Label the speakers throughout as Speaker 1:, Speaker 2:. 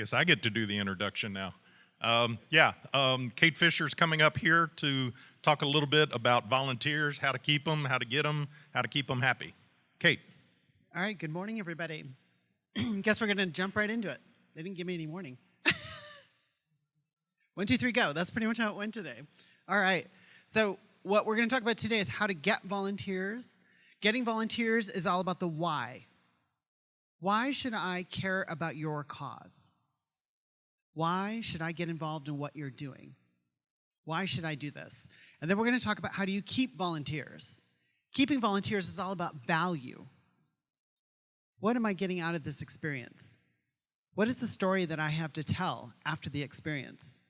Speaker 1: Guess I get to do the introduction now. Kate Fisher's coming up here to talk a little bit about volunteers, how to keep them, how to get them, how to keep them happy. Kate.
Speaker 2: All right, good morning, everybody. Guess we're going to jump right into it. They didn't give me any warning. 1, 2, 3, go. That's pretty much how it went today. All right, so what we're going to talk about today is how to get volunteers. Getting volunteers is all about the why. Why should I care about your cause? Why should I get involved in what you're doing? Why should I do this? And then we're going to talk about how do you keep volunteers. Keeping volunteers is all about value. What am I getting out of this experience? What is the story that I have to tell after the experience?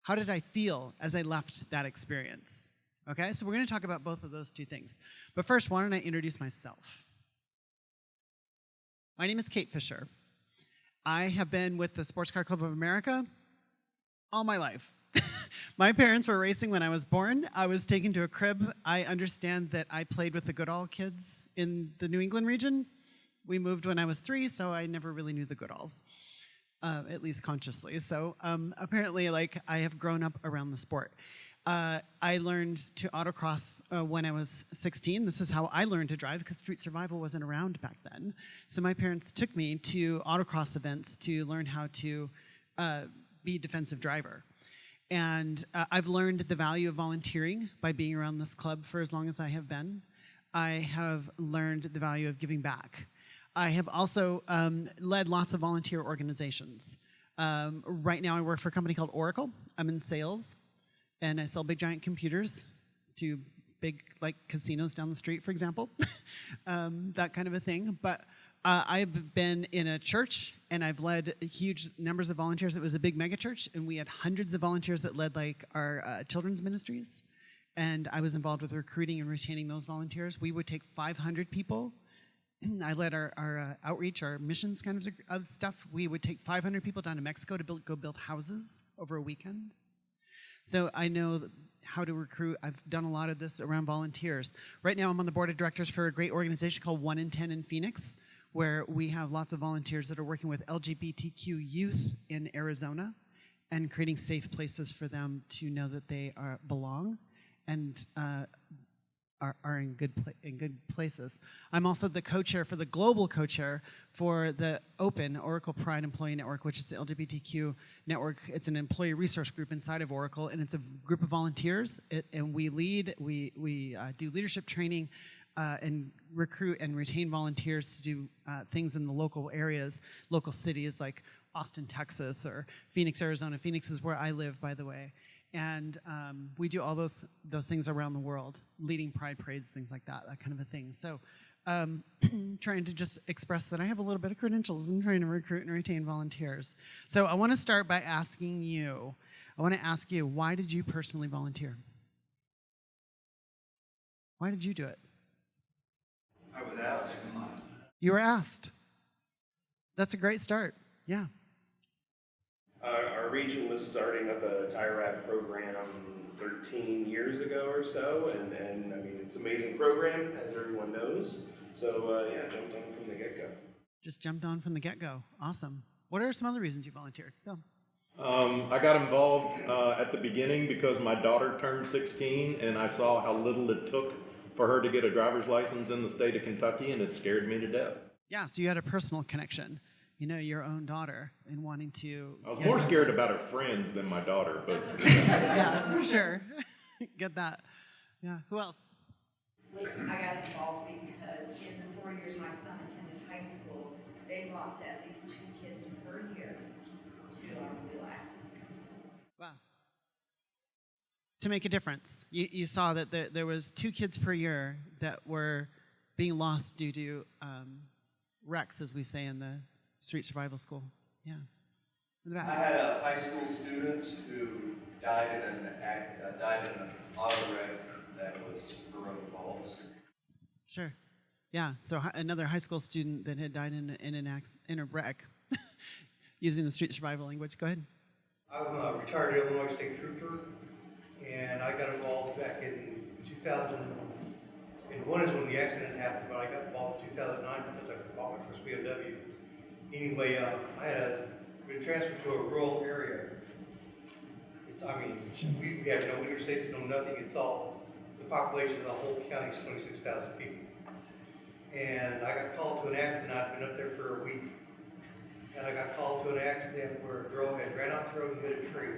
Speaker 2: How did I feel as I left that experience? Okay, so we're going to talk about both of those two things. But first, why don't I introduce myself? My name is Kate Fisher. I have been with the Sports Car Club of America all my life. My parents were racing when I was born. I was taken to a crib. I understand that I played with the Goodall kids in the New England region. We moved when I was 3, so I never really knew the Goodalls, at least consciously. So apparently, I have grown up around the sport. I learned to autocross when I was 16. This is how I learned to drive because street survival wasn't around back then. So my parents took me to autocross events to learn how to be a defensive driver. And I've learned the value of volunteering by being around this club for as long as I have been. I have learned the value of giving back. I have also led lots of volunteer organizations. Right now I work for a company called Oracle. I'm in sales. And I sell big giant computers to big casinos down the street, for example, that kind of a thing. But I've been in a church and I've led huge numbers of volunteers. It was a big mega church and we had hundreds of volunteers that led our children's ministries. And I was involved with recruiting and retaining those volunteers. We would take 500 people. I led our outreach, our missions kind of stuff. We would take 500 people down to Mexico to go build houses over a weekend. So I know how to recruit. I've done a lot of this around volunteers. Right now I'm on the board of directors for a great organization called 1 in 10 in Phoenix, where we have lots of volunteers that are working with LGBTQ youth in Arizona and creating safe places for them to know that they belong and are in good places. I'm also the co-chair for the global co-chair for the Open Oracle Pride Employee Network, which is the LGBTQ network. It's an employee resource group inside of Oracle, and it's a group of volunteers. And we do leadership training and recruit and retain volunteers to do things in the local areas, local cities like Austin, Texas, or Phoenix, Arizona. Phoenix is where I live, by the way. And we do all those things around the world, leading pride parades, things like that kind of a thing. So trying to just express that I have a little bit of credentials in trying to recruit and retain volunteers. So I want to start by asking you, why did you personally volunteer? Why did you do it?
Speaker 3: I was asked.
Speaker 2: You were asked. That's a great start. Yeah.
Speaker 3: Our region was starting up a TIRAD program 13 years ago or so, and I mean, it's an amazing program, as everyone knows. So, jumped on from the get-go.
Speaker 2: Just jumped on from the get-go. Awesome. What are some other reasons you volunteered? Go.
Speaker 4: I got involved at the beginning because my daughter turned 16, and I saw how little it took for her to get a driver's license in the state of Kentucky, and it scared me to death.
Speaker 2: Yeah, so you had a personal connection. You know, your own daughter and wanting to...
Speaker 4: I was more scared about her friends than my daughter, but...
Speaker 2: Yeah, for sure. Get that. Yeah, who else?
Speaker 5: I got involved because in the 4 years my son attended high school, they lost at least 2 kids per year to automobile accidents.
Speaker 2: Wow. To make a difference. You saw that there was 2 kids per year that were being lost due to wrecks, as we say in the street survival school. Yeah. In the back.
Speaker 6: I had high school students who died in an auto wreck that was Verona Falls.
Speaker 2: Sure. Yeah. So another high school student that had died in a wreck, using the street survival language. Go ahead.
Speaker 7: I'm a retired Illinois State Trooper, and I got involved back in 2001 is when the accident happened, but I got involved in 2009 because I bought my first BMW. Anyway, I had been transferred to a rural area. We have no interstates, no nothing. It's all, the population of the whole county is 26,000 people. And I got called to an accident. I'd been up there for a week. And I got called to an accident where a girl had ran off the road and hit a tree.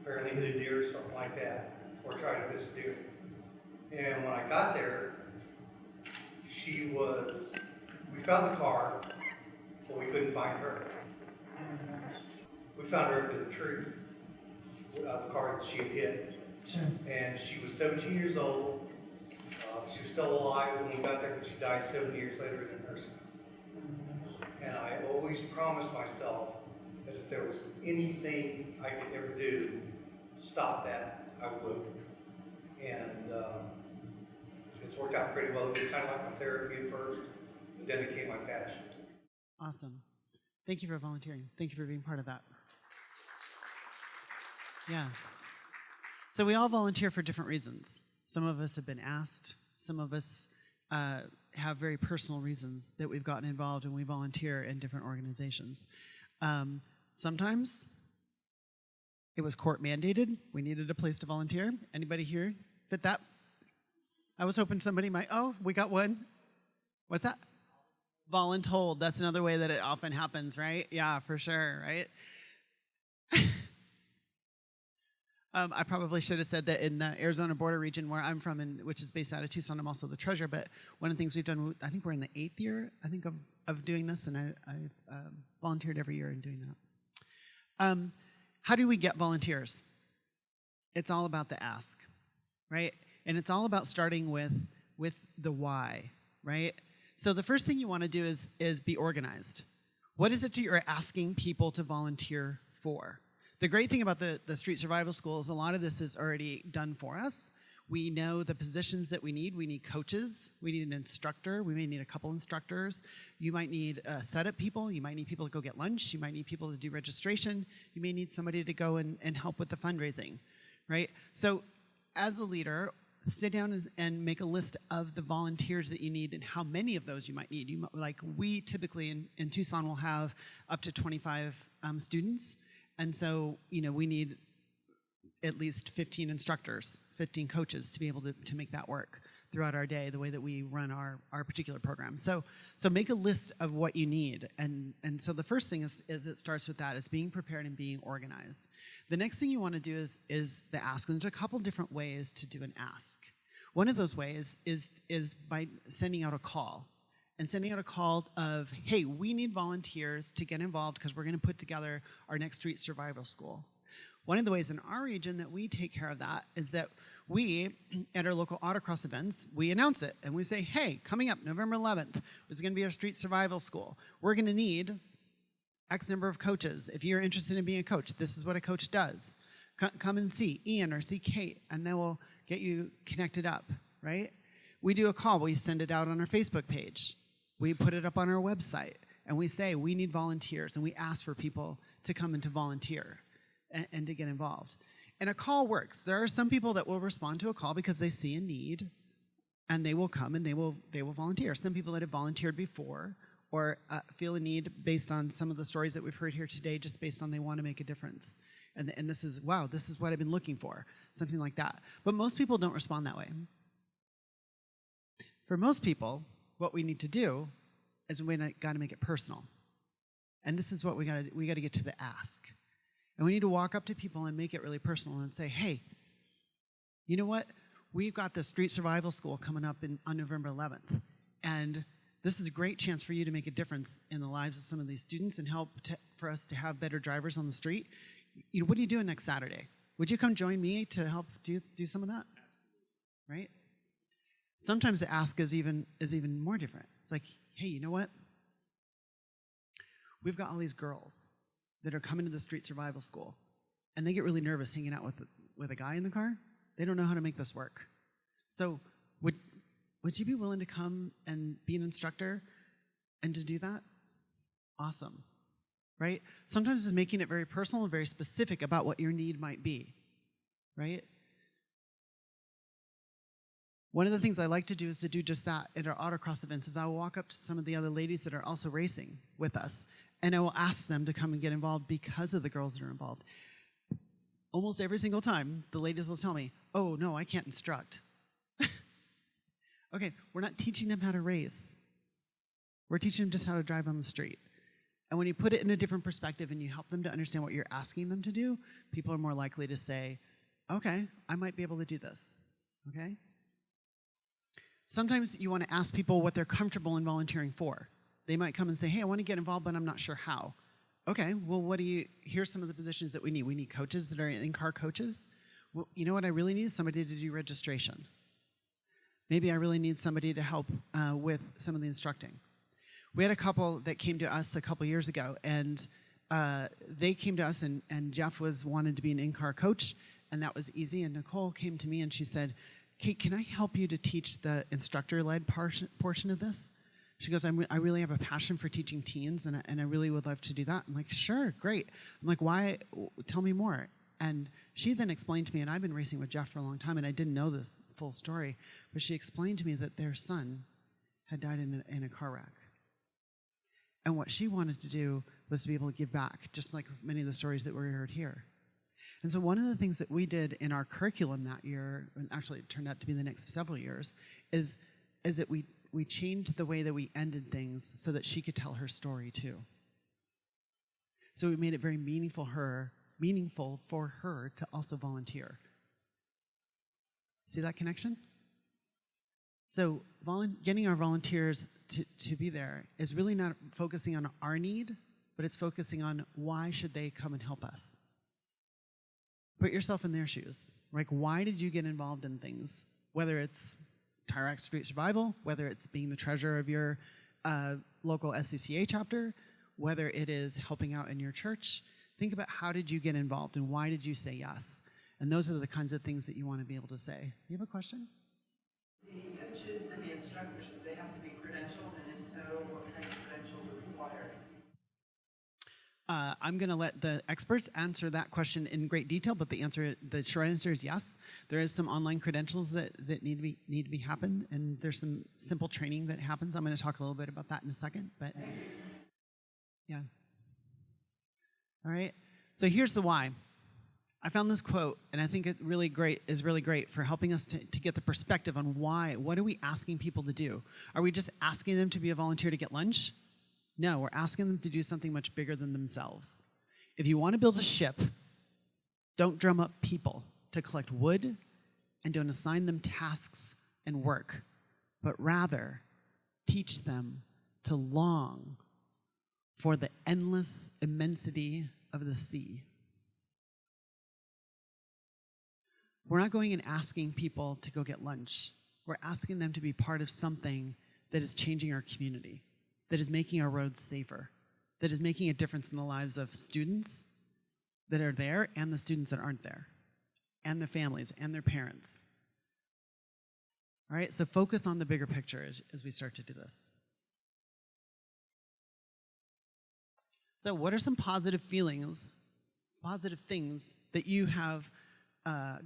Speaker 7: Apparently hit a deer or something like that, or tried to miss a deer. And when I got there, we found the car, but we couldn't find her. We found her under the tree, the car that she had hit. And she was 17 years old. She was still alive when we got there, but she died 7 years later in a nursing home. And I always promised myself that if there was anything I could ever do to stop that, I would. And it's worked out pretty well. It was kind of like my therapy at first, but then it became my passion.
Speaker 2: Awesome. Thank you for volunteering. Thank you for being part of that. Yeah. So we all volunteer for different reasons. Some of us have been asked. Some of us have very personal reasons that we've gotten involved and we volunteer in different organizations. Sometimes it was court mandated. We needed a place to volunteer. Anybody here fit that? I was hoping somebody might, oh, we got one. What's that? Voluntold. That's another way that it often happens, right? Yeah, for sure, right? I probably should have said that in the Arizona border region where I'm from, which is based out of Tucson, I'm also the treasurer, but one of the things we've done, I think we're in the 8th year, of doing this, and I've volunteered every year in doing that. How do we get volunteers? It's all about the ask, right? And it's all about starting with the why, right? So the first thing you want to do is be organized. What is it that you're asking people to volunteer for? The great thing about the Street Survival School is a lot of this is already done for us. We know the positions that we need. We need coaches. We need an instructor. We may need a couple instructors. You might need setup people. You might need people to go get lunch. You might need people to do registration. You may need somebody to go and help with the fundraising, right? So as a leader, sit down and make a list of the volunteers that you need and how many of those you might need. We typically in Tucson will have up to 25 students. And so, we need at least 15 instructors, 15 coaches to be able to make that work throughout our day, the way that we run our particular program. So make a list of what you need. And so the first thing is it starts with that, is being prepared and being organized. The next thing you want to do is the ask. And there's a couple different ways to do an ask. One of those ways is by sending out a call. And sending out a call of, hey, we need volunteers to get involved because we're going to put together our next Street Survival School. One of the ways in our region that we take care of that is that we, at our local autocross events, we announce it and we say, hey, coming up November 11th is going to be our Street Survival School. We're going to need X number of coaches. If you're interested in being a coach, this is what a coach does. Come and see Ian or see Kate, and they will get you connected up, right? We do a call. We send it out on our Facebook page. We put it up on our website, and we say we need volunteers, and we ask for people to come and to volunteer and to get involved. And a call works. There are some people that will respond to a call because they see a need, and they will come and they will volunteer. Some people that have volunteered before or feel a need based on some of the stories that we've heard here today, just based on they want to make a difference. And this is, wow, this is what I've been looking for, something like that. But most people don't respond that way. For most people, what we need to do is we got to make it personal. And this is what we got to get to the ask. And we need to walk up to people and make it really personal and say, hey, you know what? We've got the Street Survival School coming up on November 11th. And this is a great chance for you to make a difference in the lives of some of these students and help for us to have better drivers on the street. What are you doing next Saturday? Would you come join me to help do some of that? Absolutely. Right? Sometimes the ask is even more different. It's like, hey, you know what? We've got all these girls that are coming to the Street Survival School, and they get really nervous hanging out with a guy in the car. They don't know how to make this work. So would you be willing to come and be an instructor and to do that? Awesome, right? Sometimes it's making it very personal and very specific about what your need might be, right? One of the things I like to do is to do just that at our autocross events is I will walk up to some of the other ladies that are also racing with us, and I will ask them to come and get involved because of the girls that are involved. Almost every single time, the ladies will tell me, oh, no, I can't instruct. Okay, we're not teaching them how to race. We're teaching them just how to drive on the street. And when you put it in a different perspective and you help them to understand what you're asking them to do, people are more likely to say, okay, I might be able to do this, okay? Sometimes you want to ask people what they're comfortable in volunteering for. They might come and say, hey, I want to get involved, but I'm not sure how. Okay, well, here's some of the positions that we need. We need coaches that are in-car coaches. Well, you know what I really need is somebody to do registration. Maybe I really need somebody to help with some of the instructing. We had a couple that came to us a couple years ago, and they came to us, and Jeff wanted to be an in-car coach, and that was easy. And Nicole came to me and she said, Kate, can I help you to teach the instructor-led portion of this? She goes, I really have a passion for teaching teens, and I really would love to do that. I'm like, sure, great. I'm like, why? Tell me more. And she then explained to me, and I've been racing with Jeff for a long time, and I didn't know this full story, but she explained to me that their son had died in a car wreck. And what she wanted to do was to be able to give back, just like many of the stories that we heard here. And so one of the things that we did in our curriculum that year, and actually it turned out to be the next several years, is that we changed the way that we ended things so that she could tell her story too. So we made it very meaningful for her to also volunteer. See that connection? So getting our volunteers to be there is really not focusing on our need, but it's focusing on why should they come and help us. Put yourself in their shoes. Like, why did you get involved in things? Whether it's TireRack Street Survival, whether it's being the treasurer of your local SCCA chapter, whether it is helping out in your church. Think about how did you get involved and why did you say yes? And those are the kinds of things that you want to be able to say. You have a question?
Speaker 8: The coaches and the instructors, do they have to be credentialed, and if so, what kind of credentials are required?
Speaker 2: I'm going to let the experts answer that question in great detail, but the short answer is yes. There is some online credentials that need to be happen, and there's some simple training that happens. I'm going to talk a little bit about that in a second, but yeah. All right. So here's the why. I found this quote, and I think it is really great for helping us to get the perspective on why. What are we asking people to do? Are we just asking them to be a volunteer to get lunch? No, we're asking them to do something much bigger than themselves. If you want to build a ship, don't drum up people to collect wood and don't assign them tasks and work, but rather teach them to long for the endless immensity of the sea. We're not going and asking people to go get lunch. We're asking them to be part of something that is changing our community, that is making our roads safer, that is making a difference in the lives of students that are there and the students that aren't there, and their families and their parents. All right, so focus on the bigger picture as we start to do this. So what are some positive feelings, positive things that you have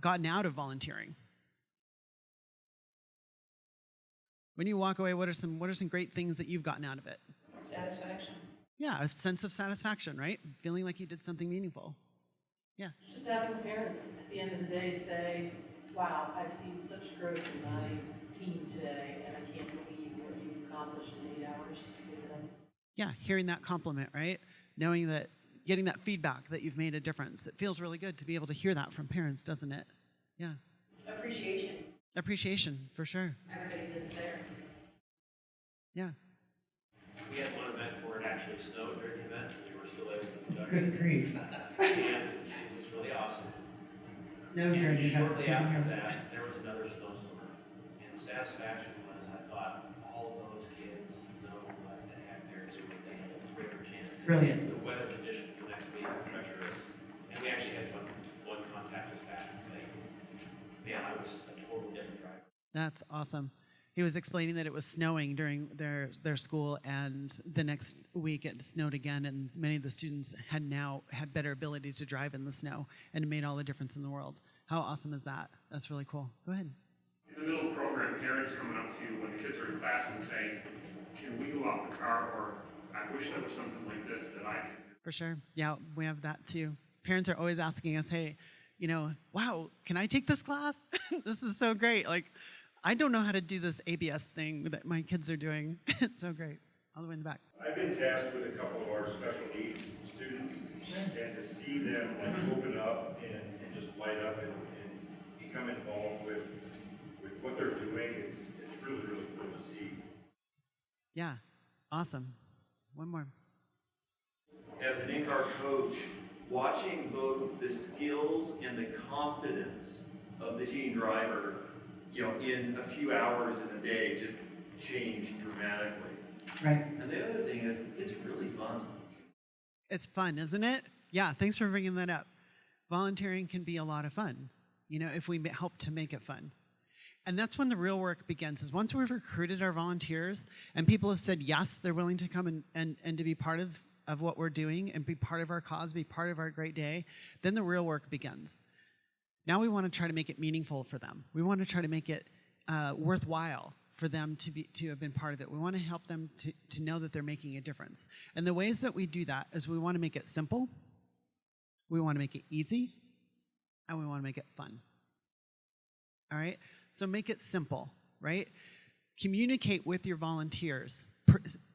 Speaker 2: gotten out of volunteering? When you walk away, what are some great things that you've gotten out of it?
Speaker 8: Satisfaction.
Speaker 2: Yeah, a sense of satisfaction, right? Feeling like you did something meaningful. Yeah.
Speaker 8: Just having parents at the end of the day say, wow, I've seen such growth in my team today, and I can't believe what you've accomplished in 8 hours with them.
Speaker 2: Yeah, hearing that compliment, right? Knowing that, getting that feedback that you've made a difference. It feels really good to be able to hear that from parents, doesn't it? Yeah.
Speaker 8: Appreciation.
Speaker 2: Appreciation, for sure.
Speaker 8: Everybody that's there.
Speaker 2: Yeah.
Speaker 9: We had one event where it actually snowed during the event, and we were still able to conduct
Speaker 10: Good
Speaker 9: it.
Speaker 10: grief.
Speaker 9: And it was really awesome.
Speaker 10: Snow during the
Speaker 9: And shortly
Speaker 10: event.
Speaker 9: after that, there was another snowstorm. And the satisfaction was, I thought, all of those kids know what the heck they're doing. They have a greater chance.
Speaker 10: Brilliant.
Speaker 9: The weather conditions the next week were treacherous. And we actually had one contact us back and say, man, I was a totally different driver.
Speaker 2: That's awesome. He was explaining that it was snowing during their school, and the next week it snowed again, and many of the students had better ability to drive in the snow, and it made all the difference in the world. How awesome is that? That's really cool. Go ahead.
Speaker 11: In the middle of the program, hearing parents coming up to you when the kids are in class and saying, can we go out in the car, or I wish there was something like this that I could.
Speaker 2: For sure. Yeah, we have that too. Parents are always asking us, hey, you know, wow, can I take this class? This is so great. Like, I don't know how to do this ABS thing that my kids are doing. It's so great. All the way in the back.
Speaker 12: I've been tasked with a couple of our special needs students, and to see them like open up and just light up and become involved with what they're doing, it's really, really cool to see.
Speaker 2: Yeah, awesome. One more.
Speaker 13: As an in-car coach, watching both the skills and the confidence of the teen driver, you know, in a few hours in a day just changed dramatically.
Speaker 10: Right.
Speaker 13: And the other thing is, it's really fun.
Speaker 2: It's fun, isn't it? Yeah, thanks for bringing that up. Volunteering can be a lot of fun, you know, if we help to make it fun. And that's when the real work begins, is once we've recruited our volunteers and people have said, yes, they're willing to come and to be part of what we're doing and be part of our cause, be part of our great day, then the real work begins. Now we want to try to make it meaningful for them. We want to try to make it worthwhile for them to have been part of it. We want to help them to know that they're making a difference. And the ways that we do that is we want to make it simple, we want to make it easy, and we want to make it fun. All right? So make it simple, right? Communicate with your volunteers,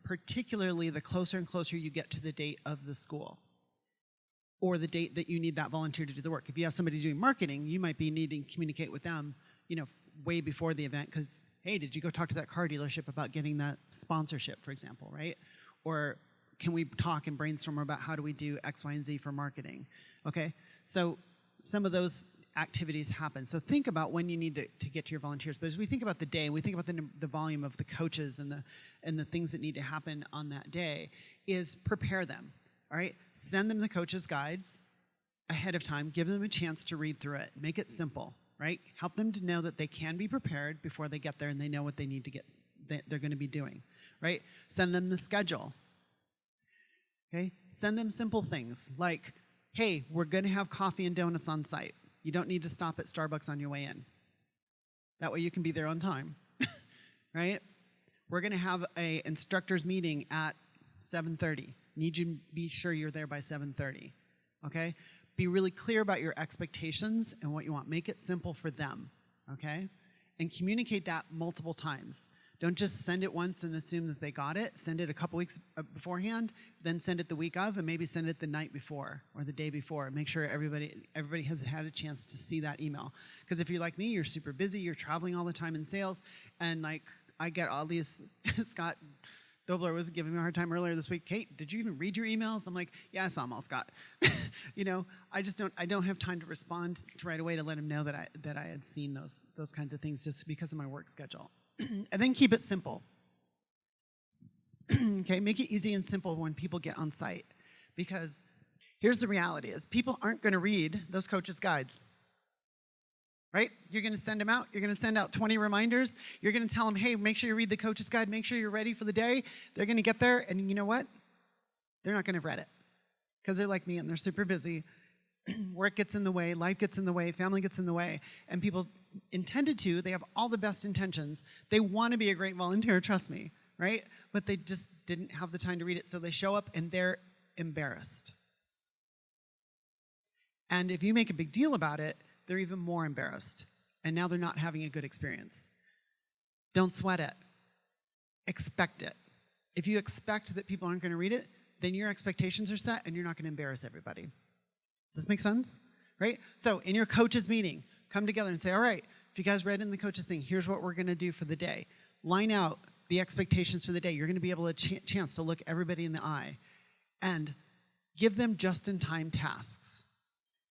Speaker 2: particularly the closer and closer you get to the date of the school or the date that you need that volunteer to do the work. If you have somebody doing marketing, you might be needing to communicate with them, you know, way before the event, because, hey, did you go talk to that car dealership about getting that sponsorship, for example, right? Or can we talk and brainstorm about how do we do X, Y, and Z for marketing? Okay, so some of those activities happen. So think about when you need to get to your volunteers. But as we think about the day, we think about the volume of the coaches and the things that need to happen on that day, is prepare them, all right? Send them the coaches' guides ahead of time. Give them a chance to read through it. Make it simple, right? Help them to know that they can be prepared before they get there and they know what they need to get, they're going to be doing, right? Send them the schedule, okay? Send them simple things like, hey, we're going to have coffee and donuts on site. You don't need to stop at Starbucks on your way in. That way you can be there on time, right? We're going to have an instructors meeting at 7:30. Need you to be sure you're there by 7:30, okay? Be really clear about your expectations and what you want. Make it simple for them, okay? And communicate that multiple times. Don't just send it once and assume that they got it. Send it a couple weeks beforehand, then send it the week of, and maybe send it the night before or the day before. Make sure everybody has had a chance to see that email. Because if you're like me, you're super busy, you're traveling all the time in sales, and like I get all these, Scott Dobler was giving me a hard time earlier this week. Kate, did you even read your emails? I'm like, yeah, I saw them all, Scott. You know, I don't have time to respond right away to let him know that I had seen those kinds of things just because of my work schedule. And then keep it simple. Okay, make it easy and simple when people get on site. Because here's the reality is people aren't going to read those coaches' guides. Right? You're going to send them out. You're going to send out 20 reminders. You're going to tell them, hey, make sure you read the coach's guide. Make sure you're ready for the day. They're going to get there, and you know what? They're not going to have read it because they're like me and they're super busy. Work gets in the way, life gets in the way, family gets in the way, and people they have all the best intentions. They want to be a great volunteer, trust me, right? But they just didn't have the time to read it, so they show up and they're embarrassed. And if you make a big deal about it, they're even more embarrassed, and now they're not having a good experience. Don't sweat it. Expect it. If you expect that people aren't going to read it, then your expectations are set and you're not going to embarrass everybody. Does this make sense? Right? So in your coaches meeting, come together and say, all right, if you guys read in the coaches thing, here's what we're going to do for the day. Line out the expectations for the day. You're going to be able to chance to look everybody in the eye and give them just-in-time tasks.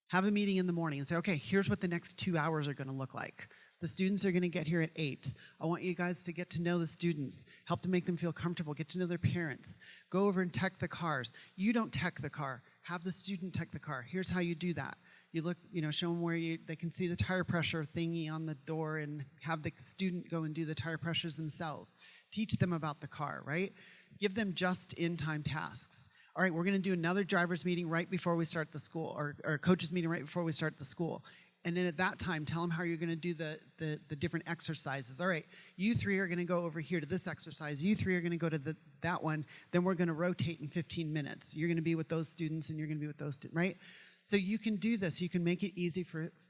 Speaker 2: Have a meeting in the morning and say, okay, here's what the next 2 hours are going to look like. The students are going to get here at 8. I want you guys to get to know the students, help to make them feel comfortable, get to know their parents. Go over and tech the cars. You don't tech the car. Have the student tech the car. Here's how you do that. You look, show them where they can see the tire pressure thingy on the door and have the student go and do the tire pressures themselves. Teach them about the car, right? Give them just-in-time tasks. All right, we're going to do another driver's meeting right before we start the school, or coaches meeting right before we start the school. And then at that time, tell them how you're going to do the different exercises. All right, you three are going to go over here to this exercise. You three are going to go to that one. Then we're going to rotate in 15 minutes. You're going to be with those students, and you're going to be with those students, right? So you can do this. You can make it easy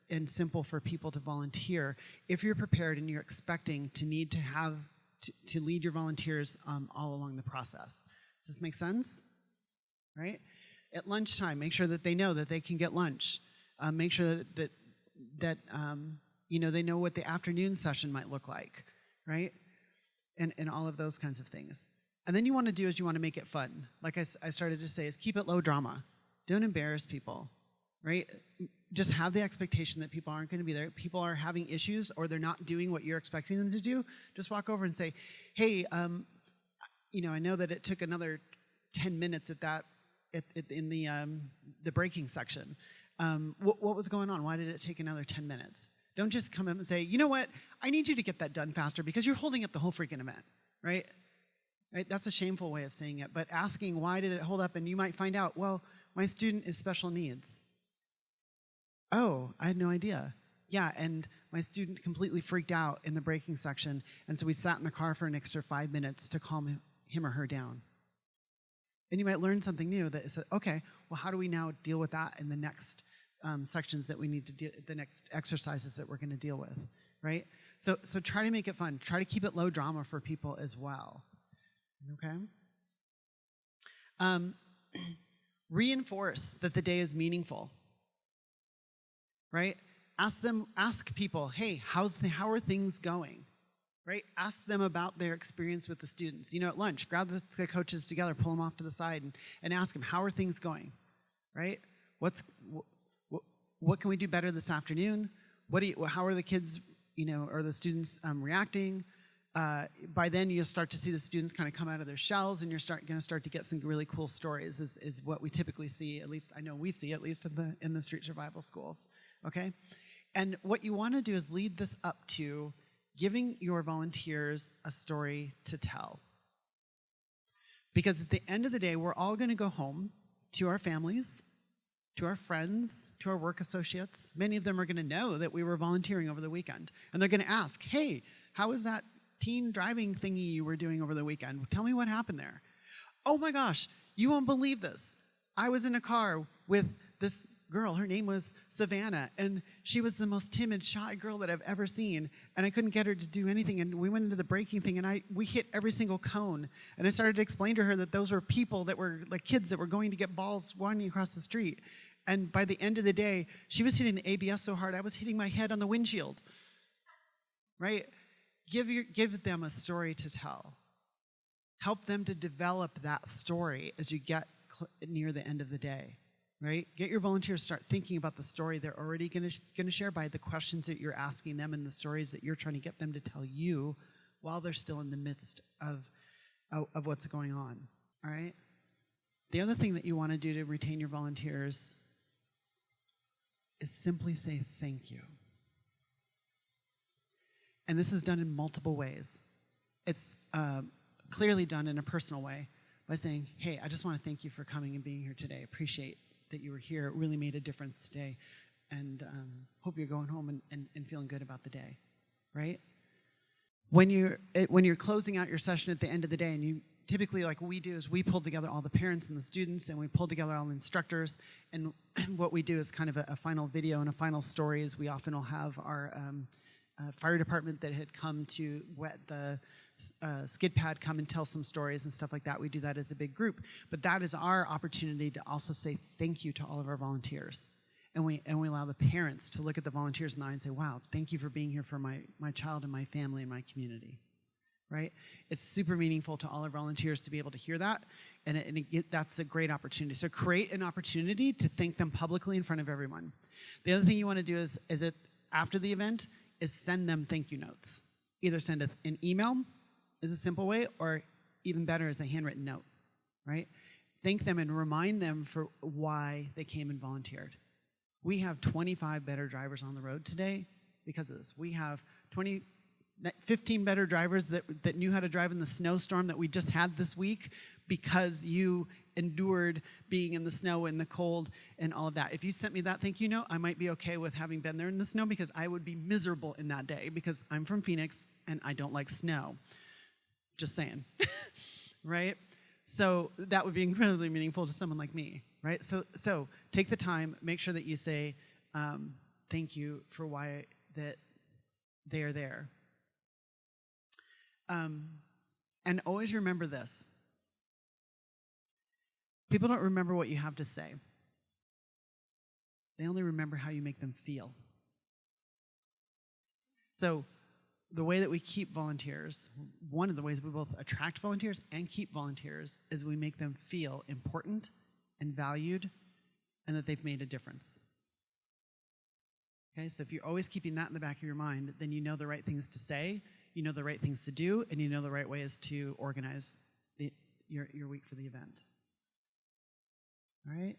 Speaker 2: and simple for people to volunteer if you're prepared and you're expecting to need to have to lead your volunteers all along the process. Does this make sense? Right? At lunchtime, make sure that they know that they can get lunch. Make sure that they know what the afternoon session might look like, right? And all of those kinds of things. And then you want to do is you want to make it fun. Like I started to say, is keep it low drama. Don't embarrass people, right? Just have the expectation that people aren't going to be there. People are having issues or they're not doing what you're expecting them to do. Just walk over and say, hey, I know that it took another 10 minutes in the braking section. What was going on? Why did it take another 10 minutes? Don't just come up and say, you know what? I need you to get that done faster because you're holding up the whole freaking event, right? Right? That's a shameful way of saying it. But asking why did it hold up, and you might find out, well, my student is special needs. Oh, I had no idea. Yeah, and my student completely freaked out in the braking section, and so we sat in the car for an extra 5 minutes to calm him or her down. And you might learn something new that is, okay, well, how do we now deal with that in the next sections that we need to do, the next exercises that we're going to deal with, right? So try to make it fun. Try to keep it low drama for people as well, okay? Reinforce that the day is meaningful, right? Ask people, hey, how are things going? Right? Ask them about their experience with the students. At lunch, grab the coaches together, pull them off to the side, and ask them, how are things going? Right? What can we do better this afternoon? How are the kids, or the students reacting? By then, you'll start to see the students kind of come out of their shells, and you're going to start to get some really cool stories. Is what we typically see. At least I know we see, at least in the street survival schools. Okay, and what you want to do is lead this up to giving your volunteers a story to tell. Because at the end of the day, we're all going to go home to our families, to our friends, to our work associates. Many of them are going to know that we were volunteering over the weekend. And they're going to ask, hey, how was that teen driving thingy you were doing over the weekend? Tell me what happened there. Oh my gosh, you won't believe this. I was in a car with this girl, her name was Savannah, and she was the most timid, shy girl that I've ever seen, and I couldn't get her to do anything, and we went into the braking thing, and we hit every single cone, and I started to explain to her that those were people that were like kids that were going to get balls running across the street, and by the end of the day, she was hitting the ABS so hard, I was hitting my head on the windshield, right? Give them a story to tell. Help them to develop that story as you get near the end of the day. Right? Get your volunteers to start thinking about the story they're already going to share by the questions that you're asking them and the stories that you're trying to get them to tell you while they're still in the midst of what's going on. All right? The other thing that you want to do to retain your volunteers is simply say thank you. And this is done in multiple ways. It's clearly done in a personal way by saying, hey, I just want to thank you for coming and being here today. Appreciate that you were here. It really made a difference today. And hope you're going home and feeling good about the day, right? When you're closing out your session at the end of the day, and you typically, like we do, is we pull together all the parents and the students, and we pull together all the instructors, and what we do is kind of a final video and a final story is we often will have our fire department that had come to wet the skid pad come and tell some stories and stuff like that. We do that as a big group. But that is our opportunity to also say thank you to all of our volunteers. And we allow the parents to look at the volunteers in the eye and say, wow, thank you for being here for my child and my family and my community. Right? It's super meaningful to all our volunteers to be able to hear that. And that's a great opportunity. So create an opportunity to thank them publicly in front of everyone. The other thing you want to do is after the event is send them thank you notes. Either send an email is a simple way, or even better is a handwritten note, right? Thank them and remind them for why they came and volunteered. We have 25 better drivers on the road today because of this. We have 15 better drivers that knew how to drive in the snowstorm that we just had this week because you endured being in the snow and the cold and all of that. If you sent me that thank you note, I might be okay with having been there in the snow, because I would be miserable in that day, because I'm from Phoenix and I don't like snow. Just saying, right? So that would be incredibly meaningful to someone like me, right? So take the time, make sure that you say thank you for why that they are there. And always remember this. People don't remember what you have to say. They only remember how you make them feel. So the way that we keep volunteers, one of the ways we both attract volunteers and keep volunteers, is we make them feel important and valued and that they've made a difference. Okay, so if you're always keeping that in the back of your mind, then you know the right things to say, you know the right things to do, and you know the right ways to organize your week for the event. All right?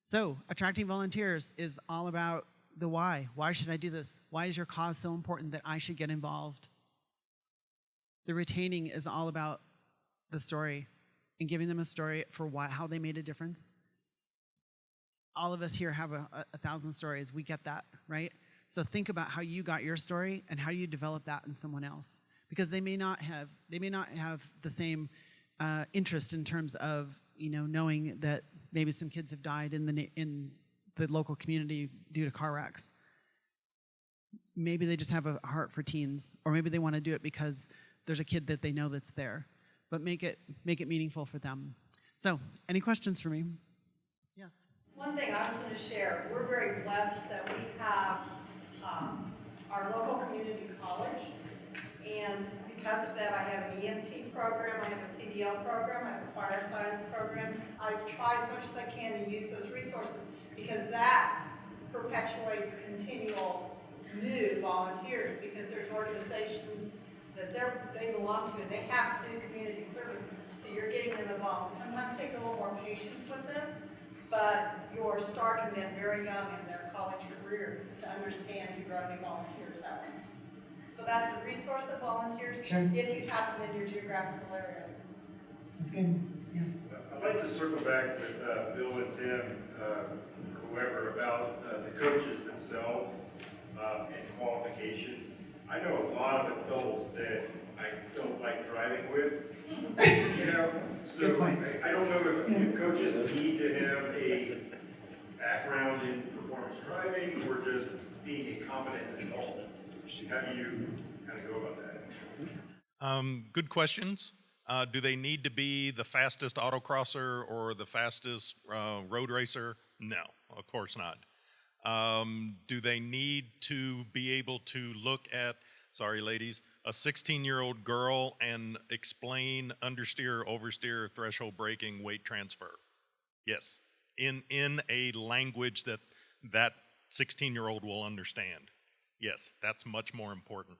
Speaker 2: So attracting volunteers is all about the why. Why should I do this? Why is your cause so important that I should get involved? The retaining is all about the story and giving them a story for how they made a difference. All of us here have a 1,000 stories. We get that, right? So think about how you got your story and how you develop that in someone else, because they may not have the same interest in terms of knowing that maybe some kids have died in the local community due to car wrecks. Maybe they just have a heart for teens, or maybe they want to do it because there's a kid that they know that's there. But make it meaningful for them. So, any questions for me? Yes.
Speaker 5: One thing I was going to share, we're very blessed that we have our local community college, and because of that I have an EMT program, I have a CDL program, I have a fire science program. I try as much as I can to use those resources, because that perpetuates continual new volunteers, because there's organizations that they belong to and they have to do community service, so you're getting them involved. Sometimes it takes a little more patience with them, but you're starting them very young in their college career to understand to grow new volunteers that way. So that's a resource of volunteers
Speaker 10: Sure.
Speaker 5: if you have them in your geographical area.
Speaker 10: That's good. Yes.
Speaker 12: I'd like to circle back with Bill and Tim, whoever, about the coaches themselves and qualifications. I know a lot of adults that I don't like driving with, so
Speaker 10: Good point.
Speaker 12: I don't know if coaches need to have a background in performance driving or just being a competent adult. How do you kind of go about that?
Speaker 1: Good questions. Do they need to be the fastest autocrosser or the fastest road racer? No, of course not. Do they need to be able to look at, sorry ladies, a 16-year-old girl and explain understeer, oversteer, threshold braking, weight transfer? Yes, in a language that 16-year-old will understand. Yes, that's much more important.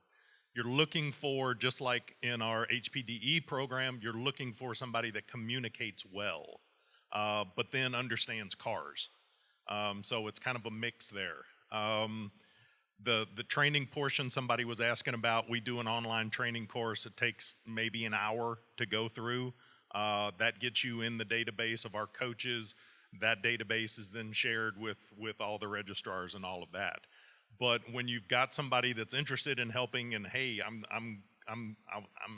Speaker 1: You're looking for, just like in our HPDE program, you're looking for somebody that communicates well, but then understands cars. So it's kind of a mix there. The training portion somebody was asking about, we do an online training course. It takes maybe an hour to go through. That gets you in the database of our coaches. That database is then shared with all the registrars and all of that. But when you've got somebody that's interested in helping, and hey, I'm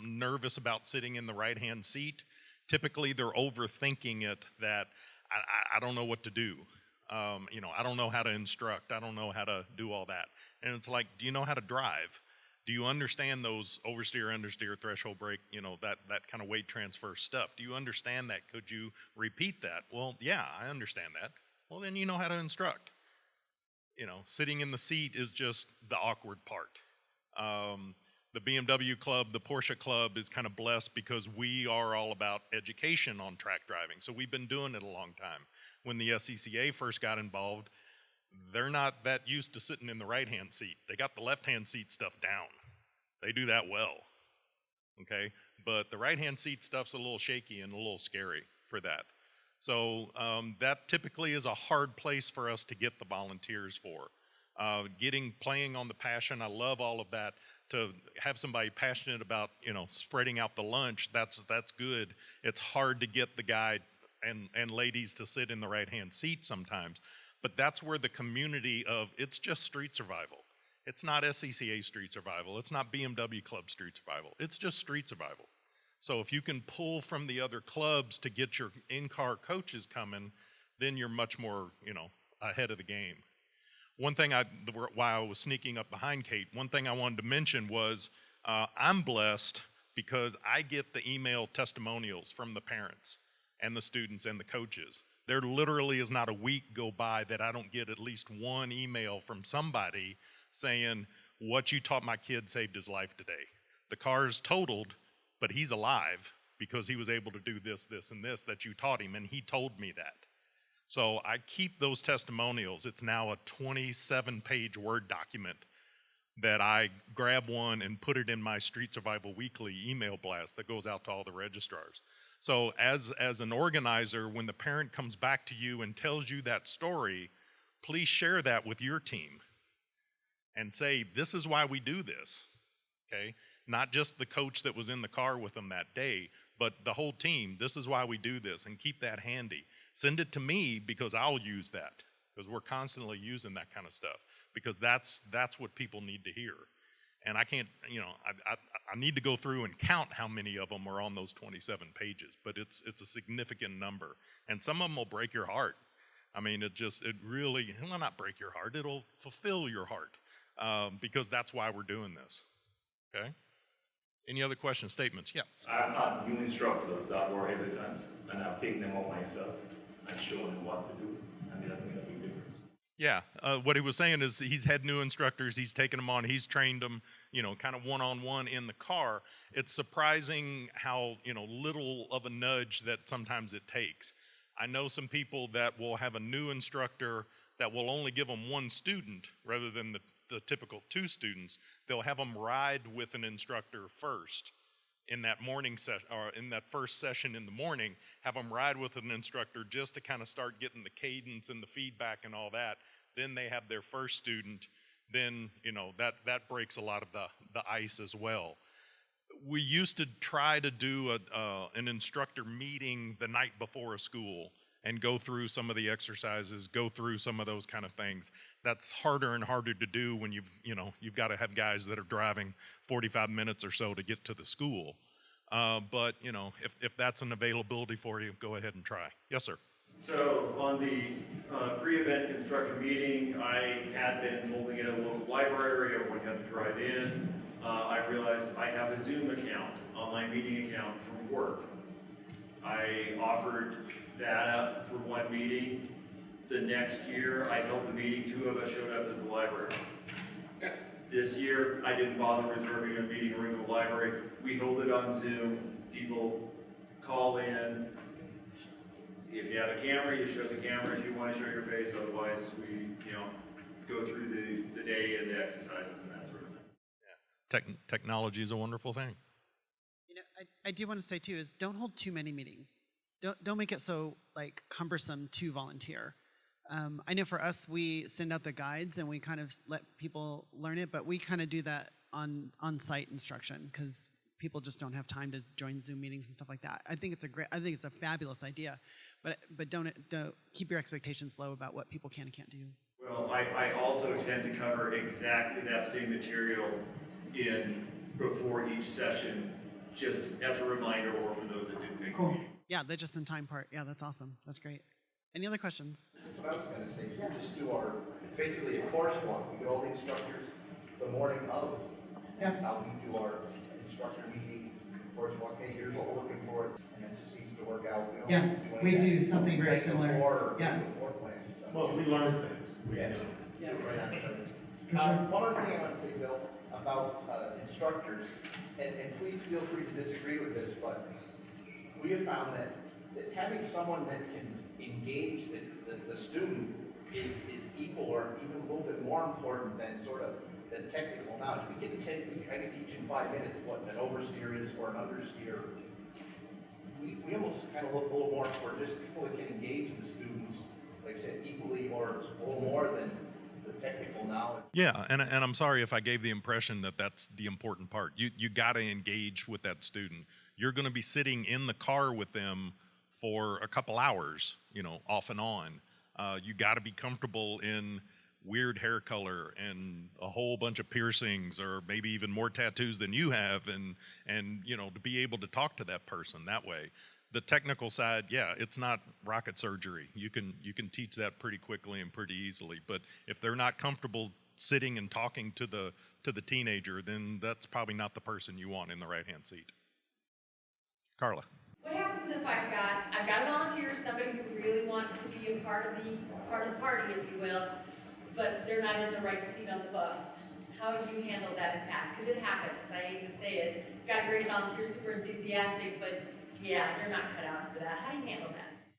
Speaker 1: nervous about sitting in the right-hand seat, typically they're overthinking it, that I don't know what to do. I don't know how to instruct. I don't know how to do all that. And it's like, do you know how to drive? Do you understand those oversteer, understeer, threshold brake, that kind of weight transfer stuff? Do you understand that? Could you repeat that? Well, yeah, I understand that. Well, then you know how to instruct. Sitting in the seat is just the awkward part. The BMW club, the Porsche club is kind of blessed because we are all about education on track driving. So we've been doing it a long time. When the SCCA first got involved, they're not that used to sitting in the right-hand seat. They got the left-hand seat stuff down. They do that well, okay? But the right-hand seat stuff's a little shaky and a little scary for that. So that typically is a hard place for us to get the volunteers for. Playing on the passion, I love all of that. To have somebody passionate about, spreading out the lunch, that's good. It's hard to get the guy and ladies to sit in the right-hand seat sometimes. But that's where the community of, it's just street survival. It's not SCCA street survival. It's not BMW club street survival. It's just street survival. So if you can pull from the other clubs to get your in-car coaches coming, then you're much more, ahead of the game. One thing while I was sneaking up behind Kate, one thing I wanted to mention was I'm blessed because I get the email testimonials from the parents and the students and the coaches. There literally is not a week go by that I don't get at least one email from somebody saying, what you taught my kid saved his life today. The car's totaled, but he's alive because he was able to do this, this, and this that you taught him, and he told me that. So I keep those testimonials. It's now a 27-page Word document that I grab one and put it in my Street Survival Weekly email blast that goes out to all the registrars. So as an organizer, when the parent comes back to you and tells you that story, please share that with your team and say, this is why we do this, okay? Not just the coach that was in the car with them that day, but the whole team. This is why we do this, and keep that handy. Send it to me because I'll use that, because we're constantly using that kind of stuff, because that's what people need to hear. And I can't, I need to go through and count how many of them are on those 27 pages, but it's a significant number. And some of them will break your heart. I mean, it really, well, not break your heart, it'll fulfill your heart, because that's why we're doing this, okay? Any other questions, statements? Yeah.
Speaker 14: I've had new instructors that were hesitant, and I've taken them on myself and shown them what to do, and it has made a big difference.
Speaker 1: Yeah, what he was saying is he's had new instructors, he's taken them on, he's trained them, kind of one-on-one in the car. It's surprising how, little of a nudge that sometimes it takes. I know some people that will have a new instructor that will only give them one student rather than the typical 2 students. They'll have them ride with an instructor first in that morning session, or in that first session in the morning, have them ride with an instructor just to kind of start getting the cadence and the feedback and all that. Then they have their first student. Then, that breaks a lot of the ice as well. We used to try to do an instructor meeting the night before a school and go through some of the exercises, go through some of those kind of things. That's harder and harder to do when you've got to have guys that are driving 45 minutes or so to get to the school. But if that's an availability for you, go ahead and try. Yes, sir.
Speaker 6: So on the pre-event instructor meeting, I had been holding it at a local library. Everyone had to drive in. I realized I have a Zoom account, online meeting account from work. I offered that up for one meeting. The next year, I held the meeting, 2 of us showed up at the library. This year, I didn't bother reserving a meeting room in the library. We hold it on Zoom. People call in. If you have a camera, you show the camera if you want to show your face. Otherwise, we, go through the day and the exercises and that sort of thing.
Speaker 1: Yeah. Technology is a wonderful thing.
Speaker 2: I do want to say too is don't hold too many meetings. Don't make it so cumbersome to volunteer. I know for us, we send out the guides and we kind of let people learn it, but we kind of do that on-site instruction because people just don't have time to join Zoom meetings and stuff like that. I think it's a fabulous idea, but don't keep your expectations low about what people can and can't do.
Speaker 6: Well, I also tend to cover exactly that same material before each session, just as a reminder or for those that didn't make the meeting.
Speaker 2: Yeah, the just in time part. Yeah, that's awesome. That's great. Any other questions?
Speaker 7: That's what I was going to say. We'll just do basically a course walk. We get all the instructors the morning of. That's how we do our instructor meeting, course walk. Hey, here's what we're looking for, and it just seems to work out.
Speaker 10: We do something very similar.
Speaker 7: Well, we learn things. Right on site. One other thing I want to say, Bill, about instructors, and please feel free to disagree with this, but we have found that having someone that can engage the student is equal or even a little bit more important than sort of the technical knowledge. We can kind of teach in 5 minutes what an oversteer is or an understeer. We almost kind of look a little more for just people that can engage the students, like I said, equally or a little more than the technical knowledge.
Speaker 1: Yeah, and I'm sorry if I gave the impression that that's the important part. You got to engage with that student. You're going to be sitting in the car with them for a couple hours, off and on. You got to be comfortable in weird hair color and a whole bunch of piercings, or maybe even more tattoos than you have, and to be able to talk to that person that way. The technical side, yeah, it's not rocket surgery. You can teach that pretty quickly and pretty easily. But if they're not comfortable sitting and talking to the teenager, then that's probably not the person you want in the right-hand seat. Carla.
Speaker 15: What happens if I've got a volunteer, somebody who really wants to be a part of the party, if you will, but they're not in the right seat on the bus? How do you handle that in past? Because it happens. I hate to say it. Got a great volunteer, super enthusiastic, but yeah, they're not cut out for that. How do you handle that?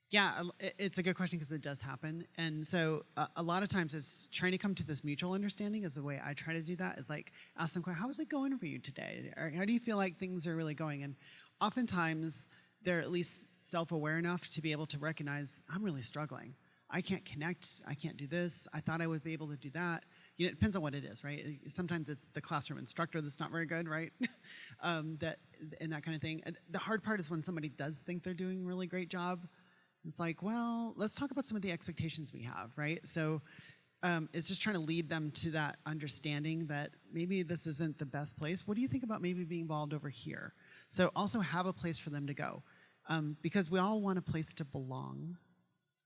Speaker 2: Yeah, it's a good question because it does happen. And so a lot of times it's trying to come to this mutual understanding is the way I try to do that, is like ask them, how is it going for you today? Or how do you feel like things are really going? And oftentimes they're at least self-aware enough to be able to recognize, I'm really struggling. I can't connect. I can't do this. I thought I would be able to do that. It depends on what it is, right? Sometimes it's the classroom instructor that's not very good, right? And that kind of thing. The hard part is when somebody does think they're doing a really great job. It's like, well, let's talk about some of the expectations we have, right? So it's just trying to lead them to that understanding that maybe this isn't the best place. What do you think about maybe being involved over here? So also have a place for them to go, because we all want a place to belong,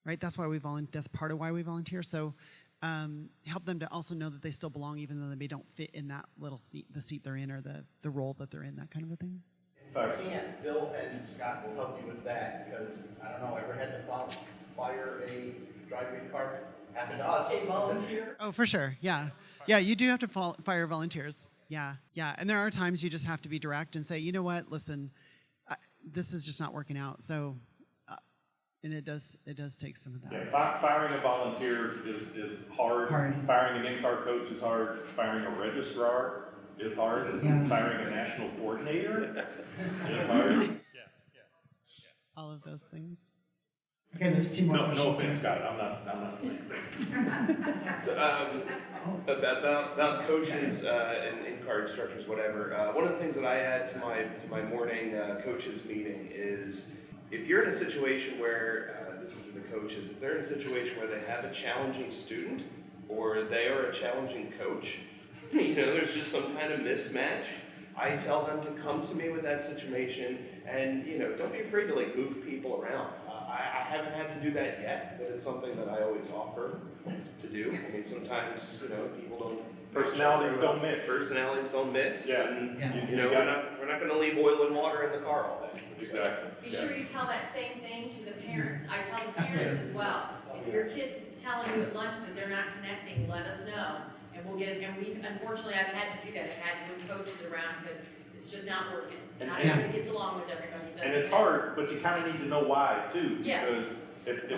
Speaker 2: right? That's why we volunteer. That's part of why we volunteer. So help them to also know that they still belong, even though they don't fit in that little seat, the seat they're in, or the role that they're in, that kind of a thing.
Speaker 16: If I can't, Bill and Scott will help you with that, because I don't know, ever had to fire a drive-in car? Happened to us.
Speaker 10: A volunteer?
Speaker 2: Oh, for sure. Yeah. Yeah, you do have to fire volunteers. Yeah. Yeah. And there are times you just have to be direct and say, you know what, listen, this is just not working out. So, and it does take some of that.
Speaker 4: Yeah, firing a volunteer is hard. Firing an in-car coach is hard. Firing a registrar is hard.
Speaker 10: Yeah.
Speaker 4: Firing a national coordinator is hard.
Speaker 2: All of those things.
Speaker 10: Okay, there's two more questions.
Speaker 4: No offense, Scott. I'm not saying
Speaker 3: So, about coaches and in-car instructors, whatever. One of the things that I add to my morning coaches meeting is, if you're in a situation where this is to the coaches, if they're in a situation where they have a challenging student or they are a challenging coach, there's just some kind of mismatch. I tell them to come to me with that situation, and don't be afraid to move people around. I haven't had to do that yet, but it's something that I always offer to do. I mean, sometimes people don't.
Speaker 4: Personalities don't mix.
Speaker 3: Personalities don't mix.
Speaker 4: Yeah.
Speaker 3: And we're not going to leave boiling water in the car all day.
Speaker 4: Exactly.
Speaker 15: Be sure you tell that same thing to the parents. I tell the parents as well. If your kid's telling you at lunch that they're not connecting, let us know. And we'll get it. And unfortunately, I've had to do that. I've had to move coaches around because it's just not working. Not everybody gets along with everybody.
Speaker 4: And it's hard, but you kind of need to know why too.
Speaker 15: Yeah.
Speaker 4: Because if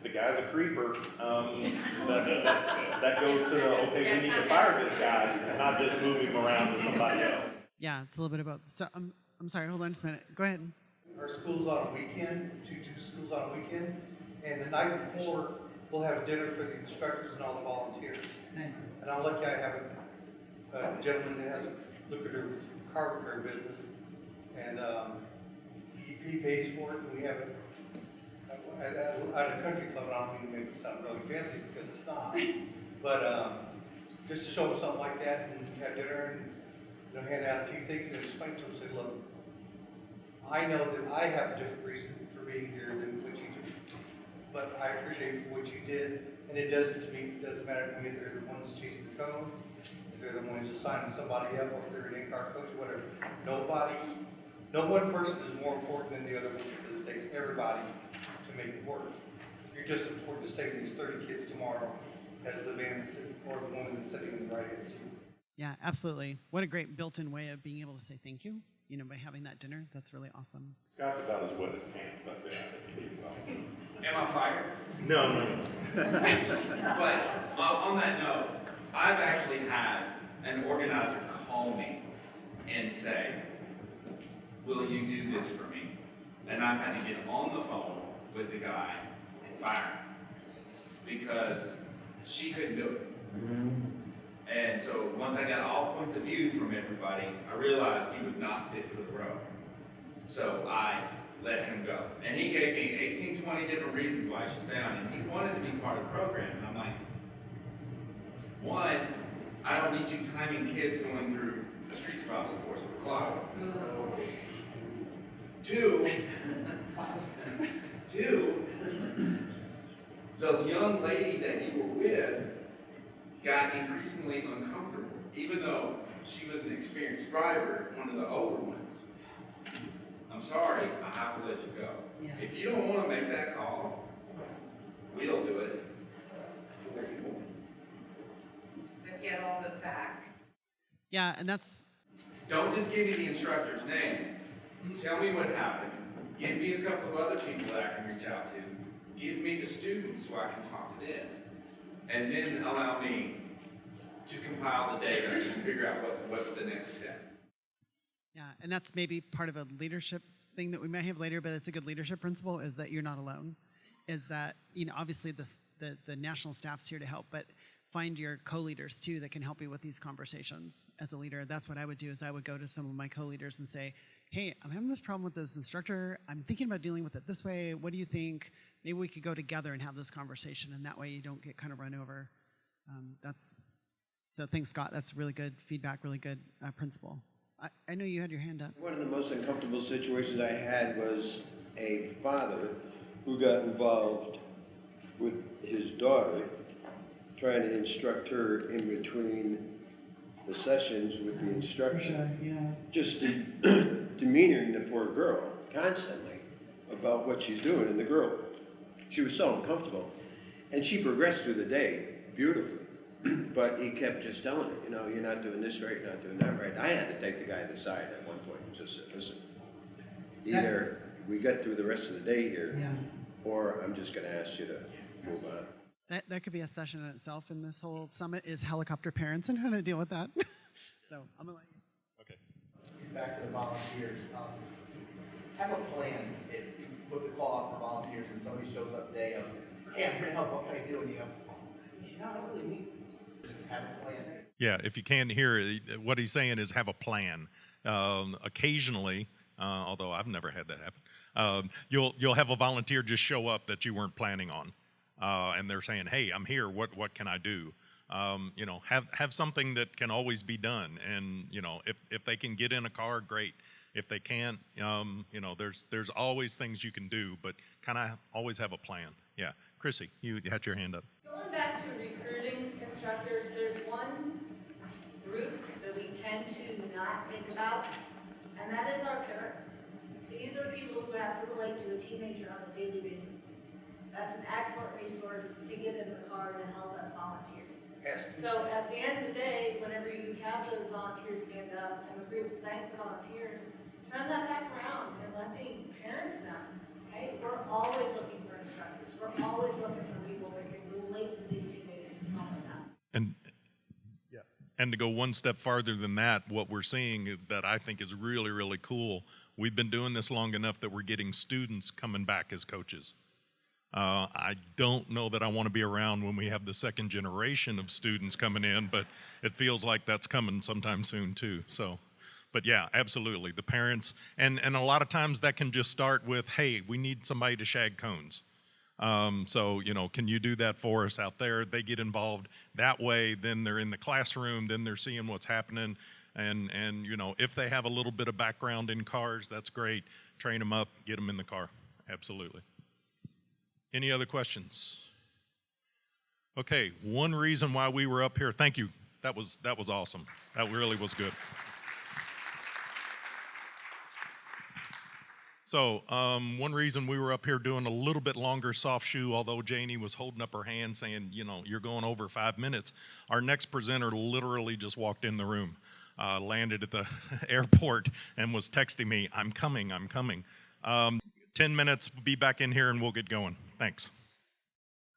Speaker 4: the guy's a creeper, that goes to the, okay, we need to fire this guy, and not just move him around to somebody else.
Speaker 2: Yeah, it's a little bit about. So I'm sorry. Hold on just a minute. Go ahead.
Speaker 7: Our school's on a weekend, two schools on a weekend, and the night before, we'll have dinner for the instructors and all the volunteers.
Speaker 10: Nice.
Speaker 7: And I'm lucky I have a gentleman that has a lucrative car repair business, and he pays for it, and we have it at a country club. I don't mean to make it sound really fancy because it's not, but just to show them something like that, and have dinner, and hand out a few things, and explain to them, say, look, I know that I have a different reason for being here than what you do, but I appreciate what you did, and it doesn't to me, it doesn't matter to me if they're the ones chasing the cones, if they're the ones just signing somebody up, or if they're an in-car coach, whatever. No one person is more important than the other one, because it takes everybody to make it work. You're just important to save these 30 kids tomorrow as the man or the woman that's sitting in the right-hand seat.
Speaker 2: Yeah, absolutely. What a great built-in way of being able to say thank you, by having that dinner. That's really awesome.
Speaker 4: Scott's about as wet as pants, but yeah.
Speaker 9: Am I fired?
Speaker 4: No.
Speaker 9: But on that note, I've actually had an organizer call me and say, will you do this for me? And I've had to get on the phone with the guy and fire him because she couldn't do it. And so once I got all points of view from everybody, I realized he was not fit for the role. So I let him go. And he gave me 18, 20 different reasons why I should stay on, and he wanted to be part of the program. And I'm like, one, I don't need you timing kids going through a street spot in the course of a clock. Two, the young lady that you were with got increasingly uncomfortable, even though she was an experienced driver, one of the older ones. I'm sorry, I have to let you go.
Speaker 2: Yeah.
Speaker 9: If you don't want to make that call, we'll do it for you.
Speaker 5: But get all the facts.
Speaker 2: Yeah, and that's
Speaker 9: Don't just give me the instructor's name. Tell me what happened. Give me a couple of other people that I can reach out to. Give me the students so I can talk to them. And then allow me to compile the data and figure out what's the next step.
Speaker 2: yeah, and that's maybe part of a leadership thing that we may have later, but it's a good leadership principle is that you're not alone. Is that, obviously the national staff's here to help, but find your co-leaders too that can help you with these conversations as a leader. That's what I would do is I would go to some of my co-leaders and say, hey, I'm having this problem with this instructor. I'm thinking about dealing with it this way. What do you think? Maybe we could go together and have this conversation, and that way you don't get kind of run over. So thanks, Scott. That's really good feedback, really good principle. I know you had your hand up.
Speaker 17: One of the most uncomfortable situations I had was a father who got involved with his daughter, trying to instruct her in between the sessions with the instructor.
Speaker 10: Yeah.
Speaker 17: Just demeaning the poor girl constantly about what she's doing. And the girl, she was so uncomfortable. And she progressed through the day beautifully. But he kept just telling her, you're not doing this right, you're not doing that right. I had to take the guy aside at one point and just say, listen, either we get through the rest of the day here, or I'm just going to ask you to move on.
Speaker 2: That could be a session in itself, and this whole summit is helicopter parents and how to deal with that. So I'm going to let you.
Speaker 1: Okay.
Speaker 16: Back to the volunteers. Have a plan. If you put the call out for volunteers and somebody shows up today of, hey, I'm here to help, what can I do? And you go, I don't really need to just have a plan.
Speaker 1: Yeah, if you can't hear it, what he's saying is have a plan. Occasionally, although I've never had that happen, you'll have a volunteer just show up that you weren't planning on. And they're saying, hey, I'm here, what can I do? Have something that can always be done. And, if they can get in a car, great. If they can't, there's always things you can do, but kind of always have a plan. Yeah. Chrissy, you had your hand up.
Speaker 5: Going back to recruiting instructors, there's one group that we tend to not think about, and that is our parents. These are people who have to relate to a teenager on a daily basis. That's an excellent resource to get in the car and help us volunteer.
Speaker 16: Yes.
Speaker 5: So at the end of the day, whenever you have those volunteers stand up and the groups thank the volunteers, turn that back around and let the parents know, hey, we're always looking for instructors. We're always looking for people that can relate to these teenagers and help us out.
Speaker 1: And to go one step farther than that, what we're seeing that I think is really, really cool, we've been doing this long enough that we're getting students coming back as coaches. I don't know that I want to be around when we have the second generation of students coming in, but it feels like that's coming sometime soon too. So, but yeah, absolutely. The parents, and a lot of times that can just start with, hey, we need somebody to shag cones. So, can you do that for us out there? They get involved that way, then they're in the classroom, then they're seeing what's happening. And if they have a little bit of background in cars, that's great. Train them up, get them in the car. Absolutely. Any other questions? Okay, one reason why we were up here, thank you. That was awesome. That really was good. So one reason we were up here doing a little bit longer soft shoe, although Janie was holding up her hand saying, you're going over 5 minutes, our next presenter literally just walked in the room, landed at the airport and was texting me, I'm coming. 10 minutes, be back in here and we'll get going. Thanks.